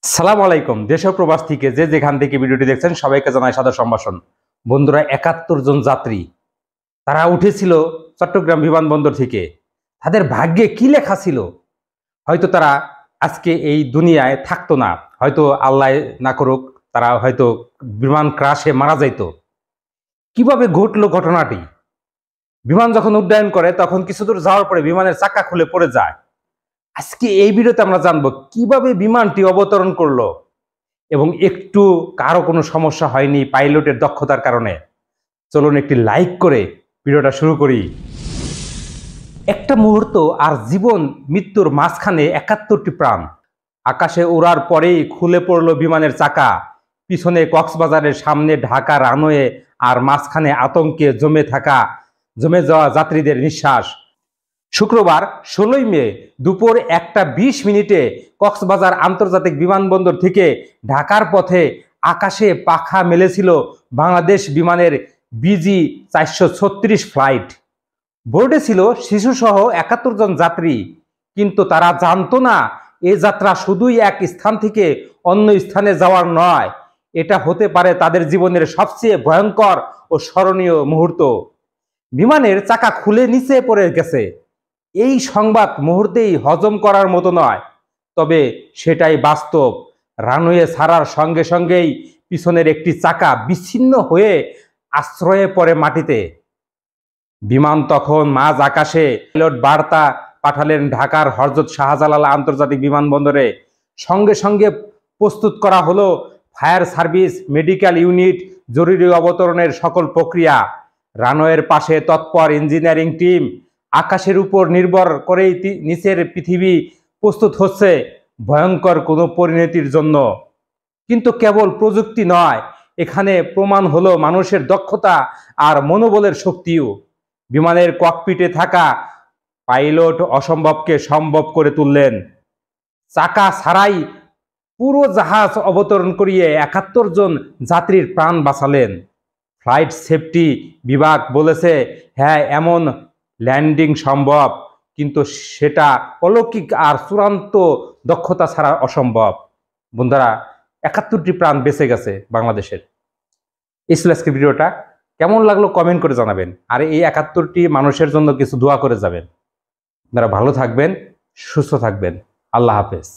সালাম আলাইকুম। দেশ ও প্রবাস থেকে যে যেখান থেকে ভিডিওটি দেখছেন সবাইকে জানাই সাদর সম্ভাষণ। বন্ধুরা, ৭১ জন যাত্রী তারা উঠেছিল চট্টগ্রাম বিমানবন্দর থেকে। তাদের ভাগ্যে কি লেখা ছিল? হয়তো তারা আজকে এই দুনিয়ায় থাকতো না, হয়তো আল্লাহ না করুক তারা হয়তো বিমান ক্রাশে মারা যাইত। কিভাবে ঘটলো ঘটনাটি? বিমান যখন উড্ডয়ন করে তখন কিছু দূর যাওয়ার পরে বিমানের চাকা খুলে পড়ে যায়। আজকে এই ভিডিওতে আমরা জানবো কিভাবে বিমানটি অবতরণ করলো এবং একটু কারো কোনো সমস্যা হয়নি পাইলটের দক্ষতার কারণে। চলুন একটি লাইক করে ভিডিওটা শুরু করি। একটা মুহূর্ত আর জীবন মৃত্যুর মাঝখানে ৭১টি প্রাণ। আকাশে ওড়ার পরেই খুলে পড়লো বিমানের চাকা। পিছনে কক্সবাজারের, সামনে ঢাকা রানওয়ে, আর মাঝখানে আতঙ্কে জমে যাওয়া যাত্রীদের নিঃশ্বাস। শুক্রবার ১৬ই মে দুপুর ১টা ২০ মিনিটে কক্সবাজার আন্তর্জাতিক বিমানবন্দর থেকে ঢাকার পথে আকাশে পাখা মেলেছিল বাংলাদেশ বিমানের বিজি ৪৩৬ ফ্লাইট। বোর্ডে ছিল শিশুসহ ৭১ জন যাত্রী, কিন্তু তারা জানতো না এ যাত্রা শুধুই এক স্থান থেকে অন্য স্থানে যাওয়ার নয়, এটা হতে পারে তাদের জীবনের সবচেয়ে ভয়ঙ্কর ও স্মরণীয় মুহূর্ত। বিমানের চাকা খুলে নিচে পড়ে গেছে, এই সংবাদ মুহূর্তেই হজম করার মতো নয়, তবে সেটাই বাস্তব। রানওয়ে ছাড়ার সঙ্গে সঙ্গেই পিছনের একটি চাকা বিচ্ছিন্ন হয়ে আশ্রয়ে পড়ে মাটিতে। বিমান তখন মাঝ আকাশে। পাইলট বার্তা পাঠালেন ঢাকার হযরত শাহজালাল আন্তর্জাতিক বিমানবন্দরে। সঙ্গে সঙ্গে প্রস্তুত করা হলো ফায়ার সার্ভিস, মেডিকেল ইউনিট, জরুরি অবতরণের সকল প্রক্রিয়া। রানওয়ের পাশে তৎপর ইঞ্জিনিয়ারিং টিম। আকাশের উপর নির্ভর করেই নিচের পৃথিবী প্রস্তুত হচ্ছে ভয়ঙ্কর কোনো পরিণতির জন্য। কিন্তু কেবল প্রযুক্তি নয়, এখানে প্রমাণ হলো মানুষের দক্ষতা আর মনোবলের শক্তিও। বিমানের ককপিটে থাকা পাইলট অসম্ভবকে সম্ভব করে তুললেন। চাকা ছাড়াই পুরো জাহাজ অবতরণ করিয়ে ৭১ জন যাত্রীর প্রাণ বাঁচালেন। ফ্লাইট সেফটি বিভাগ বলেছে, হ্যাঁ, এমন ল্যান্ডিং সম্ভব, কিন্তু সেটা অলৌকিক আর চূড়ান্ত দক্ষতা ছাড়া অসম্ভব। বন্ধুরা, ৭১টি প্রাণ বেঁচে গেছে বাংলাদেশের। এই ছিল আজকের ভিডিওটা। কেমন লাগলো কমেন্ট করে জানাবেন, আর এই ৭১টি মানুষের জন্য কিছু দোয়া করে যাবেন। আপনারা ভালো থাকবেন, সুস্থ থাকবেন। আল্লাহ হাফেজ।